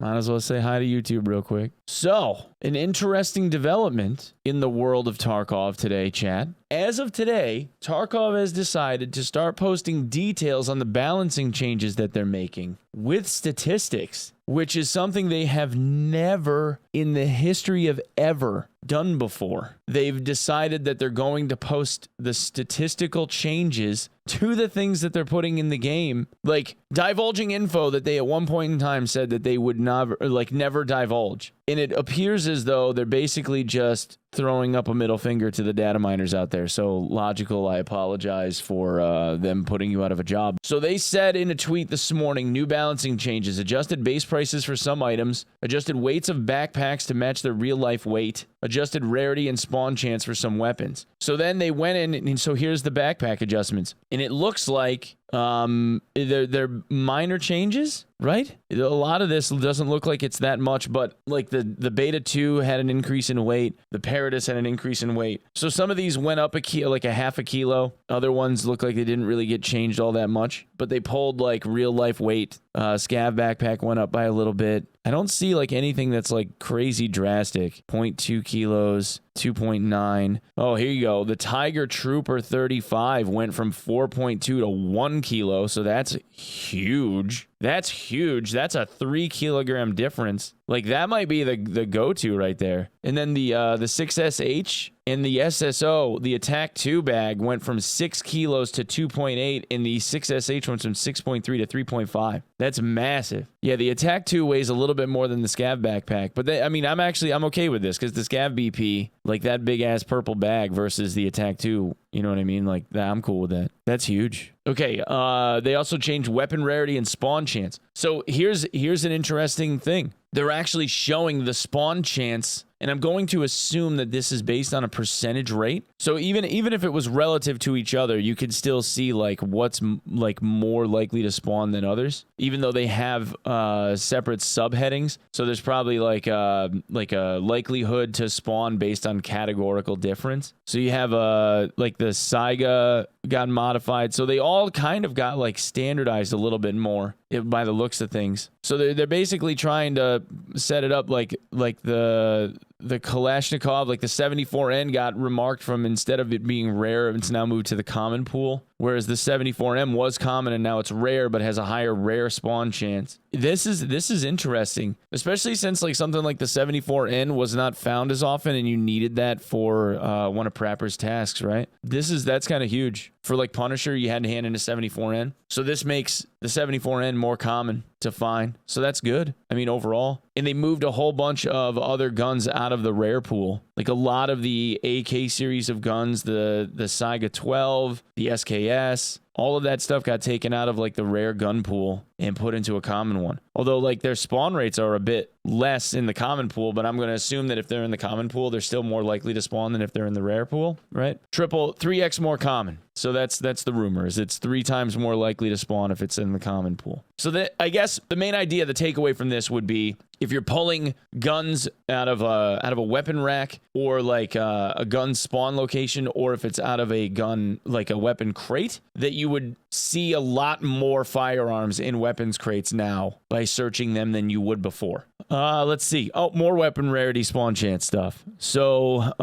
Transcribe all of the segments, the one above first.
Might as well say hi to YouTube real quick. So, an interesting development in the world of Tarkov today, chat. As of today, Tarkov has decided to start posting details on the balancing changes that they're making with statistics, which is something they have never in the history of ever done before. They've decided that they're going to post the statistical changes to the things that they're putting in the game, like divulging info that they at one point in time said that they would never divulge. And it appears as though they're basically just throwing up a middle finger to the data miners out there. So logical, I apologize for them putting you out of a job. So they said in a tweet this morning, new balancing changes, adjusted base prices for some items, adjusted weights of backpacks to match their real life weight, adjusted rarity and spawn chance for some weapons. So then they went in, and so here's the backpack adjustments. And it looks like they're minor changes, right? A lot of this doesn't look like it's that much, but like the Beta 2 had an increase in weight. The Paradis had an increase in weight. So some of these went up like a half a kilo. Other ones look like they didn't really get changed all that much, but they pulled like real life weight. Scav backpack went up by a little bit. I don't see like anything that's like crazy drastic. 0.2 kilos, 2.9. Oh, here you go. The Tiger Trooper 35 went from 4.2 to 1 kilo. So that's huge. That's huge. That's a 3 kilogram difference. Like that might be the go-to right there. And then the 6SH and the SSO, the Attack 2 bag went from 6 kilos to 2.8, and the 6SH went from 6.3 to 3.5. That's massive. Yeah, the Attack 2 weighs a little bit more than the Scav backpack, but I'm okay with this because the Scav BP, like that big ass purple bag versus the Attack 2, you know what I mean? Like that, I'm cool with that. That's huge. Okay, they also changed weapon rarity and spawn chance. So here's an interesting thing. They're actually showing the spawn chance, and I'm going to assume that this is based on a percentage rate. So even if it was relative to each other, you could still see like what's like more likely to spawn than others, even though they have separate subheadings. So there's probably like a likelihood to spawn based on categorical difference. So you have like the Saiga got modified. So they all kind of got like standardized a little bit more by the looks of things. So they're basically trying to set it up like the Kalashnikov, like the 74N got remarked from, instead of it being rare, it's now moved to the common pool. Whereas the 74M was common and now it's rare, but has a higher rare spawn chance. This is interesting, especially since like something like the 74N was not found as often, and you needed that for one of Prapper's tasks, right? That's kind of huge. For like Punisher, you had to hand in a 74N. So this makes the 74N more common to find. So that's good. I mean, overall. And they moved a whole bunch of other guns out of the rare pool. Like a lot of the AK series of guns, the Saiga 12, the SKS, all of that stuff got taken out of like the rare gun pool and put into a common one. Although like their spawn rates are a bit less in the common pool, but I'm going to assume that if they're in the common pool, they're still more likely to spawn than if they're in the rare pool, right? 3x more common. So that's the rumors. It's 3 times more likely to spawn if it's in the common pool. So that, I guess the main idea, the takeaway from this would be, if you're pulling guns out of a weapon rack, or like a gun spawn location, or if it's out of a gun, like a weapon crate, that you would see a lot more firearms in weapons crates now by searching them than you would before. Let's see. Oh, more weapon rarity spawn chance stuff. So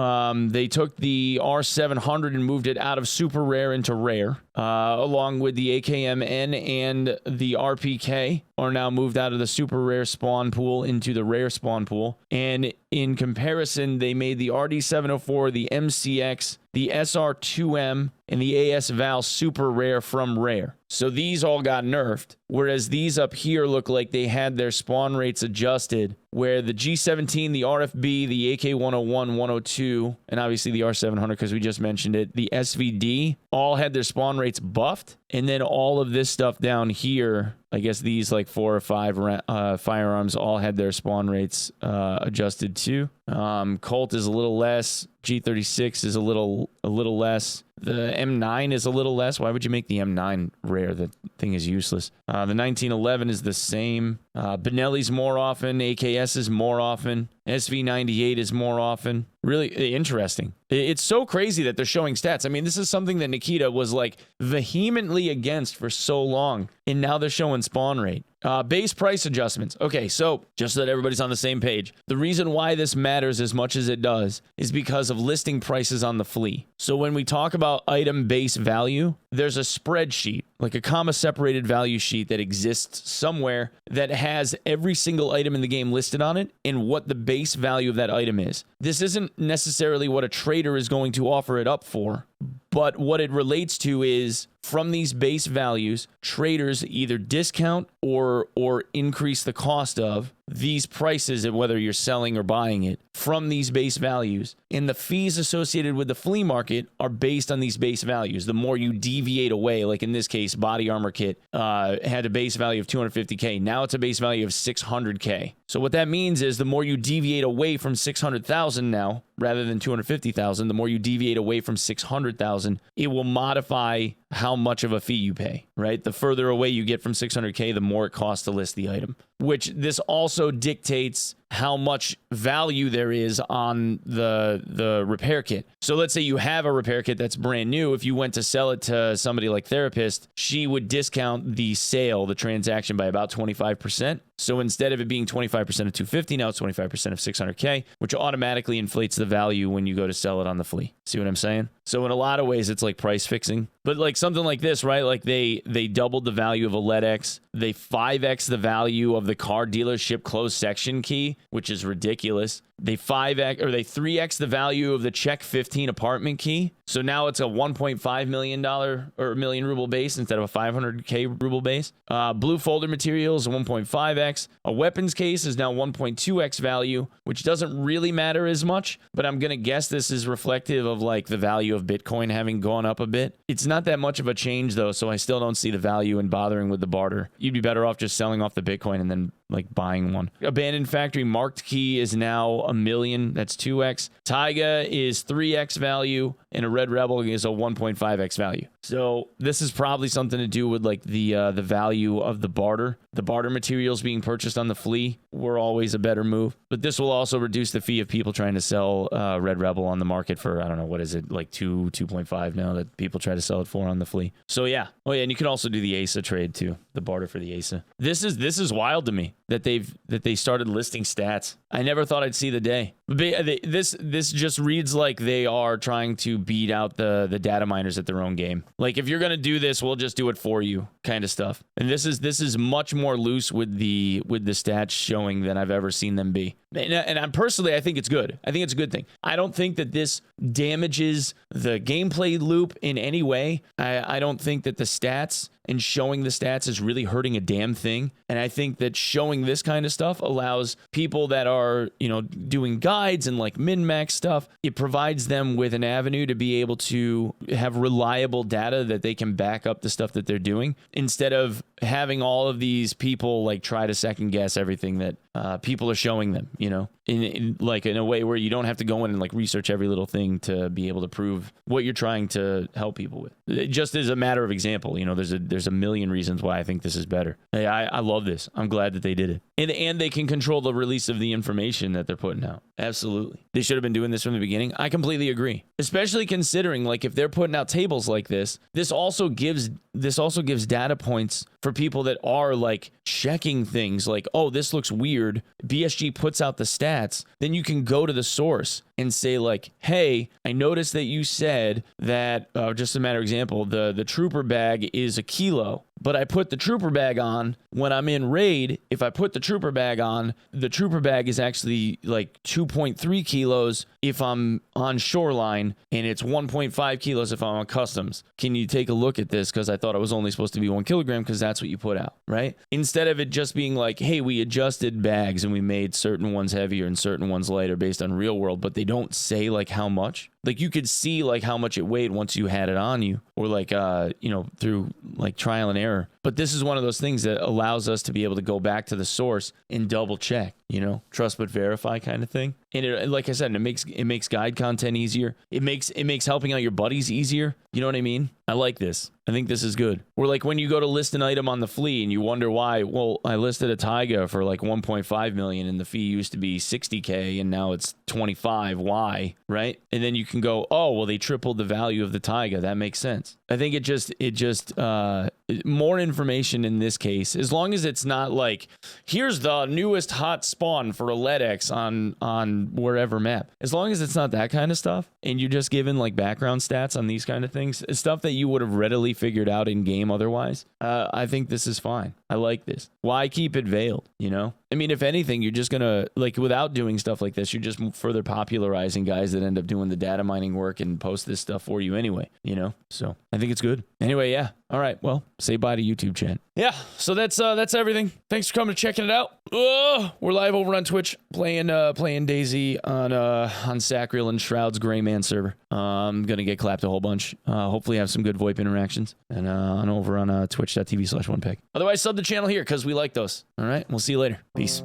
they took the R700 and moved it out of super rare into rare, along with the AKM-N and the RPK are now moved out of the super rare spawn pool into the rare spawn pool. And in comparison, they made the RD704, the MCX, the SR2M, and the AS Val super rare from rare. So these all got nerfed, whereas these up here look like they had their spawn rates adjusted, where the G17, the RFB, the AK-101, 102, and obviously the R700 because we just mentioned it, the SVD, all had their spawn rates buffed, and then all of this stuff down here, I guess these like 4 or 5 firearms all had their spawn rates adjusted too. Colt is a little less. G36 is a little less. The M9 is a little less. Why would you make the M9 rare? The thing is useless. The 1911 is the same. Benelli's more often. AKS is more often. SV98 is more often. Really interesting. It's so crazy that they're showing stats. I mean, this is something that Nikita was like vehemently against for so long, and now they're showing spawn rate. Base price adjustments. Okay, so just so that everybody's on the same page, the reason why this matters as much as it does is because of listing prices on the flea. So when we talk about item base value, there's a spreadsheet, like a comma separated value sheet that exists somewhere that has every single item in the game listed on it and what the base value of that item is. This isn't necessarily what a trader is going to offer it up for, but what it relates to is from these base values, traders either discount or increase the cost of these prices, and whether you're selling or buying it from these base values. And the fees associated with the flea market are based on these base values. The more you deviate away, like in this case, body armor kit had a base value of 250K. Now it's a base value of 600K. So what that means is the more you deviate away from 600,000 now, rather than 250,000, the more you deviate away from 600,000, it will modify how much of a fee you pay, right? The further away you get from 600K, the more it costs to list the item, which this also dictates how much value there is on the repair kit. So let's say you have a repair kit that's brand new. If you went to sell it to somebody like Therapist, she would discount the sale, the transaction, by about 25%. So instead of it being 25% of 250, now it's 25% of 600K, which automatically inflates the value when you go to sell it on the flea. See what I'm saying? So in a lot of ways, it's like price fixing. But like something like this, right? Like they doubled the value of a LED-X. They 5x the value of the car dealership closed section key, which is ridiculous. They 3x the value of the Check 15 apartment key. So now it's a $1.5 million or million ruble base instead of a 500K ruble base. Blue folder materials, 1.5x. A weapons case is now 1.2x value, which doesn't really matter as much, but I'm going to guess this is reflective of like the value of Bitcoin having gone up a bit. It's not that much of a change though, so I still don't see the value in bothering with the barter. You'd be better off just selling off the Bitcoin and then like buying one. Abandoned factory marked key is now $1 million. That's 2x. Taiga is 3x value, and a Red Rebel is a 1.5x value. So this is probably something to do with like the value of the barter. The barter materials being purchased on the flea were always a better move, but this will also reduce the fee of people trying to sell Red Rebel on the market for, I don't know, what is it, like 2.5 now that people try to sell it for on the flea. So yeah. Oh yeah, and you can also do the ASA trade too, the barter for the ASA. This is wild to me that they started listing stats. I never thought I'd see the day. This just reads like they are trying to beat out the data miners at their own game. Like, if you're gonna do this, we'll just do it for you, kind of stuff. And this is much more loose with the stats showing than I've ever seen them be. And I'm personally, I think it's good. I think it's a good thing. I don't think that this damages the gameplay loop in any way. I don't think that the stats and showing the stats is really hurting a damn thing. And I think that showing this kind of stuff allows people that are, doing guides and like min-max stuff, it provides them with an avenue to be able to have reliable data that they can back up the stuff that they're doing, instead of having all of these people like try to second guess everything that people are showing them, in a way where you don't have to go in and like research every little thing to be able to prove what you're trying to help people with. It just as a matter of example, there's a million reasons why I think this is better. Hey, I love this. I'm glad that they did it. And they can control the release of the information that they're putting out. Absolutely. They should have been doing this from the beginning. I completely agree. Especially considering like if they're putting out tables like this also gives data points for people that are like checking things like, oh, this looks weird. BSG puts out the stats. Then you can go to the source and say like, hey, I noticed that you said that, just a matter of example, the trooper bag is a kilo, but I put the trooper bag on when I'm in raid. If I put the trooper bag on, the trooper bag is actually like 2.3 kilos if I'm on shoreline, and it's 1.5 kilos if I'm on customs. Can you take a look at this? Because I thought it was only supposed to be 1 kilogram because that's what you put out, right? Instead of it just being like, hey, we adjusted bags and we made certain ones heavier and certain ones lighter based on real world, but they don't say like how much. Like you could see like how much it weighed once you had it on you, or like through like trial and error. But this is one of those things that allows us to be able to go back to the source and double check, trust but verify kind of thing. And it, like I said, it makes guide content easier. It makes helping out your buddies easier. You know what I mean? I like this. I think this is good. Or like when you go to list an item on the flea and you wonder why, well, I listed a taiga for like 1.5 million and the fee used to be 60K and now it's 25. Why? Right? And then you can go, oh, well, they tripled the value of the taiga. That makes sense. I think it just more information in this case, as long as it's not like, here's the newest hot spawn for a LEDX on wherever map. As long as it's not that kind of stuff, and you're just given like background stats on these kind of things, stuff that you would have readily figured out in game otherwise, I think this is fine. I like this. Why keep it veiled, you know? I mean, if anything, you're just gonna, like, without doing stuff like this, you're just further popularizing guys that end up doing the data mining work and post this stuff for you anyway, you know? So I think it's good. Anyway, yeah. All right. Well, say bye to YouTube chat. Yeah. So that's everything. Thanks for coming and checking it out. We're live over on Twitch playing DayZ on Sacriel and Shroud's Gray Man server. I'm gonna get clapped a whole bunch. Hopefully have some good VoIP interactions and over on twitch.tv/Onepeg. Otherwise, sub the channel here because we like those. All right. We'll see you later. Peace.